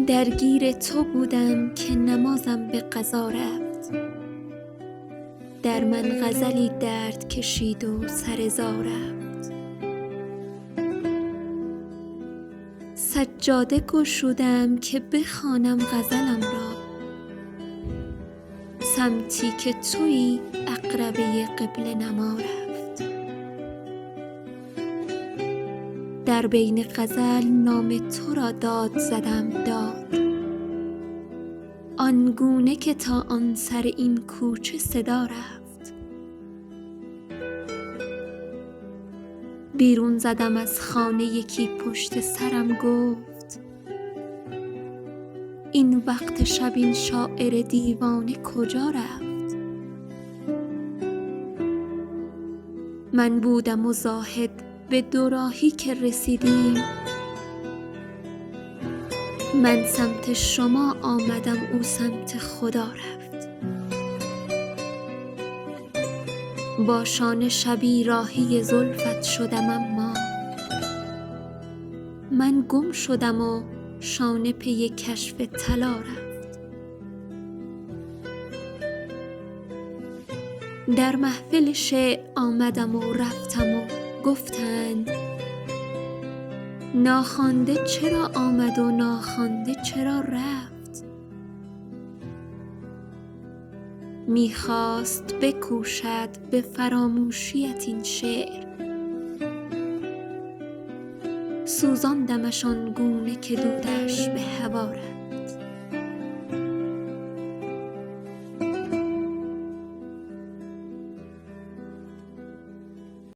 درگیر تو بودم که نمازم به قضا رفت. در من غزلی درد کشید و سر زا رفت. سجاده گشودم که بخوانم غزلم را، سمتی که تویی عقربه قبله نما رفت. در بین غزل نام تو را داد زدم داد، آنگونه که تا آن سر این کوچه صدا رفت. بیرون زدم از خانه یکی پشت سرم گفت، این وقت شب این شاعر دیوانه کجا رفت؟ من بودم و زاهد به دوراهی که رسیدیم، من سمت شما آمدم او سمت خدا رفت. با شانه شبی راهی زلفت شدم اما من گم شدم و شانه پی کشف طلا رفت. در محفل شعر آمدم و رفتم و گفتند، ناخوانده چرا آمد و ناخوانده چرا رفت؟ میخواست بکوشد به فراموشیت این شعر، سوزاندمش آنگونه که دودش به هوا رفت.